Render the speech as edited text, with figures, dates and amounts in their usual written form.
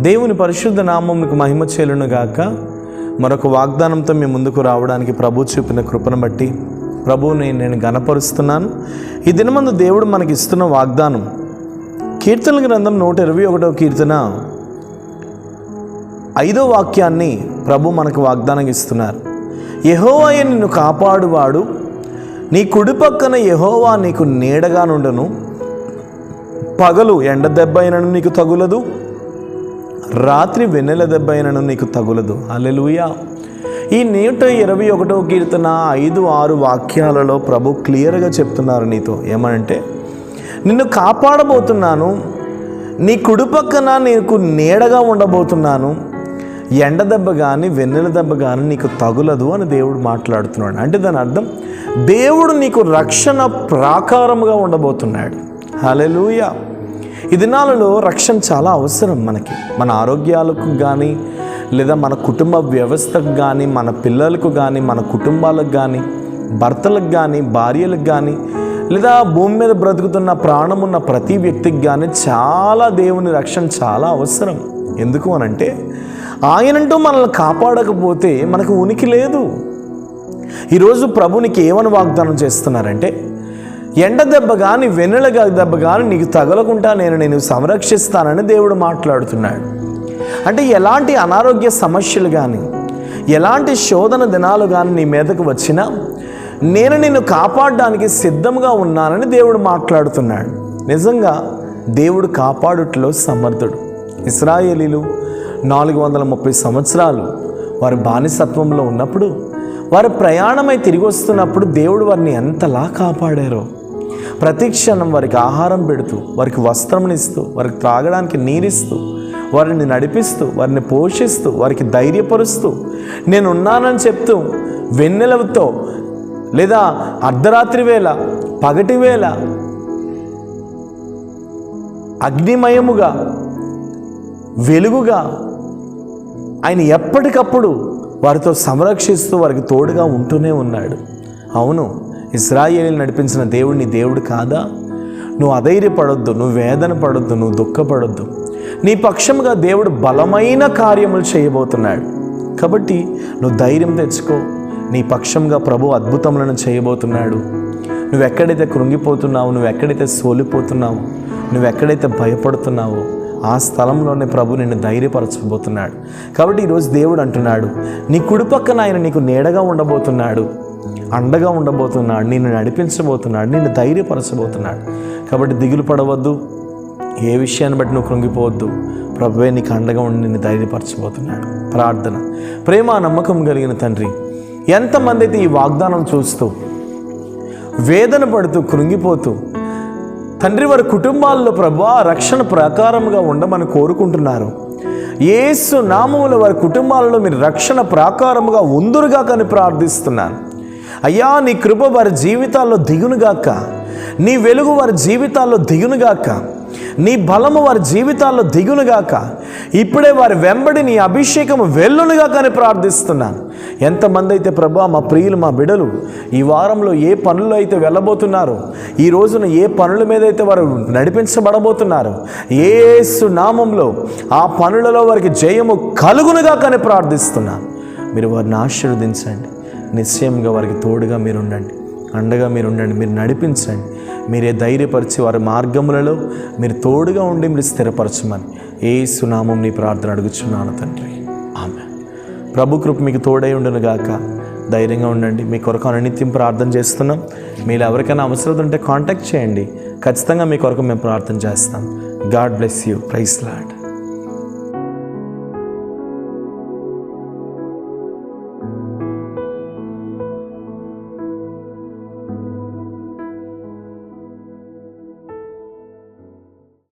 దేవుని పరిశుద్ధ నామమునకు మహిమ చేయును గాక. మరొక వాగ్దానంతో మీ ముందుకు రావడానికి ప్రభు చూపిన కృపను బట్టి ప్రభువుని నేను ఘనపరుస్తున్నాను. ఈ దినమందు దేవుడు మనకి ఇస్తున్న వాగ్దానం కీర్తనల గ్రంథం 121వ కీర్తన 5వ వాక్యాన్ని ప్రభు మనకు వాగ్దానం ఇస్తున్నారు. యెహోవాయే నిన్ను కాపాడువాడు, నీ కుడి పక్కన యెహోవా నీకు నీడగా నుండును. పగలు ఎండ దెబ్బ అయినను నీకు తగులదు, రాత్రి వెన్నెల దెబ్బ అయినను నీకు తగులదు. హల్లెలూయా. ఈ 121వ కీర్తన 5-6 వాక్యాలలో ప్రభు క్లియర్గా చెప్తున్నారు నీతో. ఏమనంటే, నిన్ను కాపాడబోతున్నాను, నీ కుడి పక్కన నీకు నీడగా ఉండబోతున్నాను, ఎండ దెబ్బ కానీ వెన్నెల దెబ్బ కానీ నీకు తగులదు అని దేవుడు మాట్లాడుతున్నాడు. అంటే దాని అర్థం దేవుడు నీకు రక్షణ ప్రాకారముగా ఉండబోతున్నాడు. హల్లెలూయా. ఈ దినాలలో రక్షణ చాలా అవసరం మనకి. మన ఆరోగ్యాలకు కానీ, లేదా మన కుటుంబ వ్యవస్థకు కానీ, మన పిల్లలకు కానీ, మన కుటుంబాలకు కానీ, భర్తలకు కానీ, భార్యలకు కానీ, లేదా భూమి మీద బ్రతుకుతున్న ప్రాణమున్న ప్రతి వ్యక్తికి కానీ చాలా దేవుని రక్షణ చాలా అవసరం. ఎందుకు అనంటే, ఆయనంటూ మనల్ని కాపాడకపోతే మనకు ఉనికి లేదు. ఈరోజు ప్రభునికి ఏమని వాగ్దానం చేస్తున్నారంటే, ఎండ దెబ్బ కానీ వెన్నెల దెబ్బ కానీ నీకు తగలకుండా నేను సంరక్షిస్తానని దేవుడు మాట్లాడుతున్నాడు. అంటే ఎలాంటి అనారోగ్య సమస్యలు కానీ, ఎలాంటి శోధన దినాలు కానీ నీ మీదకు వచ్చినా నేను నిన్ను కాపాడడానికి సిద్ధంగా ఉన్నానని దేవుడు మాట్లాడుతున్నాడు. నిజంగా దేవుడు కాపాడుట్లో సమర్థుడు. ఇశ్రాయేలీలు 430 సంవత్సరాలు వారి బానిసత్వంలో ఉన్నప్పుడు, వారు ప్రయాణమై తిరిగి వస్తున్నప్పుడు దేవుడు వారిని ఎంతలా కాపాడారో. ప్రతి క్షణం వారికి ఆహారం పెడుతూ, వారికి వస్త్రంనిస్తూ, వారికి త్రాగడానికి నీరిస్తూ, వారిని నడిపిస్తూ, వారిని పోషిస్తూ, వారికి ధైర్యపరుస్తూ, నేనున్నానని చెప్తూ, వెన్నెలతో లేదా అర్ధరాత్రి వేళ, పగటి వేళ అగ్నిమయముగా, వెలుగుగా ఆయన ఎప్పటికప్పుడు వారితో సంరక్షిస్తూ వారికి తోడుగా ఉంటూనే ఉన్నాడు. అవును, ఇశ్రాయేలుని నడిపించిన దేవుడు నీ దేవుడు కాదా? నువ్వు అధైర్యపడొద్దు, నువ్వు వేదన పడొద్దు, నువ్వు దుఃఖపడొద్దు. నీ పక్షముగా దేవుడు బలమైన కార్యములు చేయబోతున్నాడు. కాబట్టి నువ్వు ధైర్యం తెచ్చుకో. నీ పక్షంగా ప్రభు అద్భుతములను చేయబోతున్నాడు. నువ్వెక్కడైతే కృంగిపోతున్నావు, నువ్వెక్కడైతే సోలిపోతున్నావు, నువ్వెక్కడైతే భయపడుతున్నావో ఆ స్థలంలోనే ప్రభు నిన్ను ధైర్యపరచబోతున్నాడు. కాబట్టి ఈరోజు దేవుడు అంటున్నాడు, నీ కుడి పక్కన ఆయన నీకు నీడగా ఉండబోతున్నాడు, అండగా ఉండబోతున్నాడు, నిన్ను నడిపించబోతున్నాడు, నిన్ను ధైర్యపరచబోతున్నాడు. కాబట్టి దిగులు పడవద్దు, ఏ విషయాన్ని బట్టి నువ్వు కృంగిపోవద్దు. ప్రభువే నీకు అండగా ఉండి నిన్ను ధైర్యపరచబోతున్నాడు. ప్రార్థన. ప్రేమ నమ్మకం కలిగిన తండ్రి, ఎంతమంది అయితే ఈ వాగ్దానం చూస్తూ వేదన పడుతూ కృంగిపోతూ తండ్రి వారి కుటుంబాల్లో ప్రభువా రక్షణ ప్రాకారముగా ఉండమని కోరుకుంటున్నారు. యేసు నామములో వారి కుటుంబాలలో మీరు రక్షణ ప్రాకారముగా ఉందురుగా కానీ ప్రార్థిస్తున్నాను. అయ్యా, నీ కృప వారి జీవితాల్లో దిగునుగాక, నీ వెలుగు వారి జీవితాల్లో దిగునుగాక, నీ బలము వారి జీవితాల్లో దిగునుగాక, ఇప్పుడే వారి వెంబడి నీ అభిషేకము వెళ్ళునుగా కానీ ప్రార్థిస్తున్నాను. ఎంతమంది అయితే ప్రభువా మా ప్రియులు, మా బిడలు ఈ వారంలో ఏ పనులు అయితే వెళ్ళబోతున్నారో, ఈ రోజున ఏ పనుల మీద అయితే వారు నడిపించబడబోతున్నారో, యేసు నామంలో ఆ పనులలో వారికి జయము కలుగునుగా కానీ ప్రార్థిస్తున్నాను. మీరు వారిని ఆశీర్వదించండి. నిశ్చయంగా వారికి తోడుగా మీరు ఉండండి, అండగా మీరు ఉండండి, మీరు నడిపించండి. మీరే ధైర్యపరిచి వారి మార్గములలో మీరు తోడుగా ఉండి మీరు స్థిరపరచమని యేసు నామం నీ ప్రార్థన అడుగుచున్నాను తండ్రి. ఆమేన్. ప్రభు కృప మీకు తోడై ఉండును గాక. ధైర్యంగా ఉండండి. మీ కొరకు అనునిత్యం ప్రార్థన చేస్తున్నాం. మీరు ఎవరికైనా అవసరం ఉంటే కాంటాక్ట్ చేయండి. ఖచ్చితంగా మీ కొరకు మేము ప్రార్థన చేస్తాం. God bless you. Praise lord.